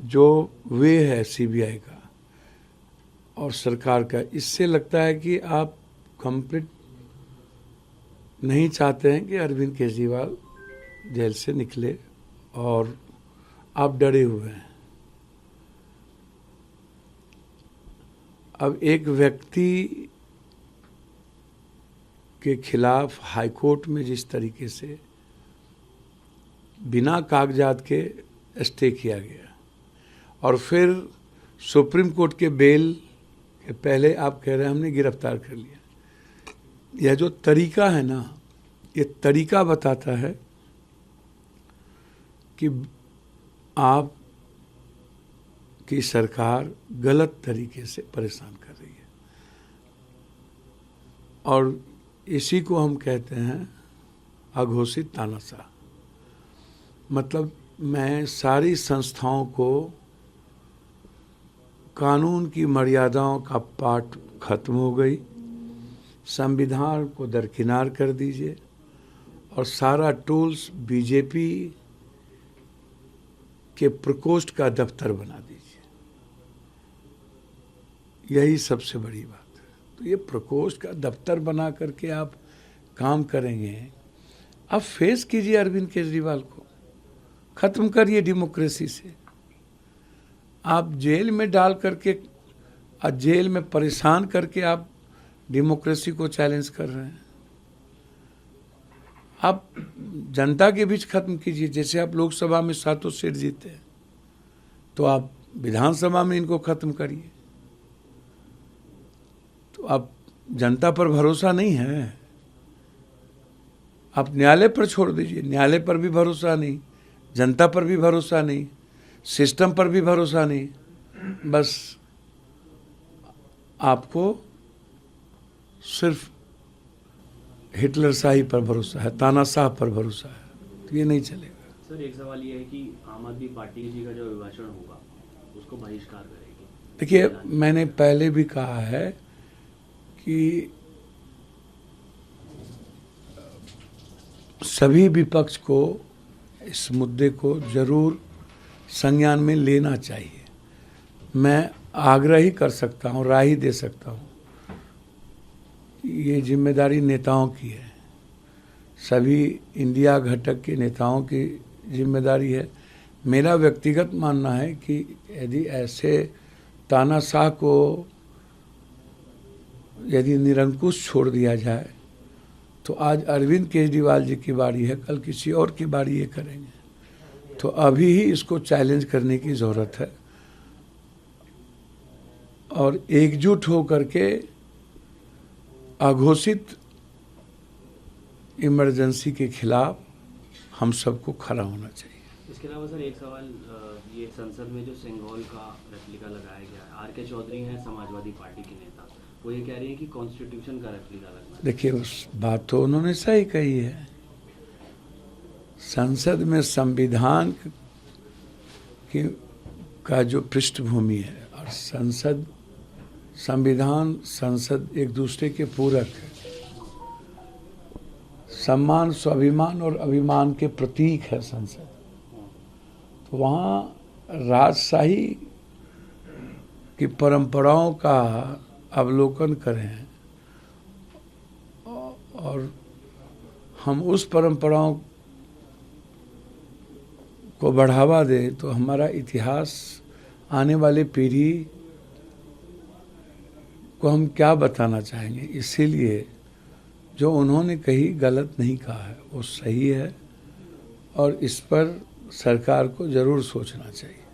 जो वे है सीबीआई का और सरकार का, इससे लगता है कि आप कंप्लीट नहीं चाहते हैं कि अरविंद केजरीवाल जेल से निकले और आप डरे हुए हैं। अब एक व्यक्ति के खिलाफ हाईकोर्ट में जिस तरीके से बिना कागजात के स्टे किया गया और फिर सुप्रीम कोर्ट के बेल के पहले आप कह रहे हैं हमने गिरफ्तार कर लिया, यह जो तरीका है ना, ये तरीका बताता है कि आप की सरकार गलत तरीके से परेशान कर रही है और इसी को हम कहते हैं अघोषित तानाशाह। मतलब मैं सारी संस्थाओं को कानून की मर्यादाओं का पाठ खत्म हो गई, संविधान को दरकिनार कर दीजिए और सारा टूल्स बीजेपी के प्रकोष्ठ का दफ्तर बना दीजिए, यही सबसे बड़ी बात है। तो ये प्रकोष्ठ का दफ्तर बना करके आप काम करेंगे। अब फेस कीजिए अरविंद केजरीवाल को, खत्म करिए डेमोक्रेसी से। आप जेल में डाल करके और जेल में परेशान करके आप डेमोक्रेसी को चैलेंज कर रहे हैं। आप जनता के बीच खत्म कीजिए। जैसे आप लोकसभा में 7 सीट जीते हैं तो आप विधानसभा में इनको खत्म करिए। तो आप जनता पर भरोसा नहीं है, आप न्यायालय पर छोड़ दीजिए। न्यायालय पर भी भरोसा नहीं, जनता पर भी भरोसा नहीं, सिस्टम पर भी भरोसा नहीं, बस आपको सिर्फ हिटलर शाही पर भरोसा है, तानाशाह पर भरोसा है। तो ये नहीं चलेगा। सर एक सवाल ये है कि आम आदमी पार्टी जी का जो अभिभाषण होगा उसको बहिष्कार करेगी। देखिए, मैंने पहले भी कहा है कि सभी विपक्ष को इस मुद्दे को जरूर संज्ञान में लेना चाहिए। मैं आग्रह ही कर सकता हूँ, राय ही दे सकता हूँ, ये जिम्मेदारी नेताओं की है, सभी इंडिया घटक के नेताओं की जिम्मेदारी है। मेरा व्यक्तिगत मानना है कि यदि ऐसे तानाशाह को यदि निरंकुश छोड़ दिया जाए तो आज अरविंद केजरीवाल जी की बारी है, कल किसी और की बारी ये करेंगे। तो अभी ही इसको चैलेंज करने की ज़रूरत है और एकजुट हो करके अघोषित इमरजेंसी के खिलाफ हम सबको खड़ा होना चाहिए। इसके अलावा सर एक सवाल, ये संसद में जो सिंघौल का रेप्लिका लगाया गया है, आर.के. चौधरी हैं समाजवादी पार्टी के नेता, वो ये कह रही है कि कॉन्स्टिट्यूशन का रेप्लिका लगना है। देखिए, उस बात तो उन्होंने सही कही है। संसद में संविधान की का जो पृष्ठभूमि है और संसद एक दूसरे के पूरक है। सम्मान, स्वाभिमान और अभिमान के प्रतीक है संसद। तो वहाँ राजशाही की परंपराओं का अवलोकन करें और हम उस परंपराओं को बढ़ावा दें तो हमारा इतिहास आने वाले पीढ़ी को हम क्या बताना चाहेंगे। इसीलिए जो उन्होंने कही गलत नहीं कहा है, वो सही है और इस पर सरकार को जरूर सोचना चाहिए।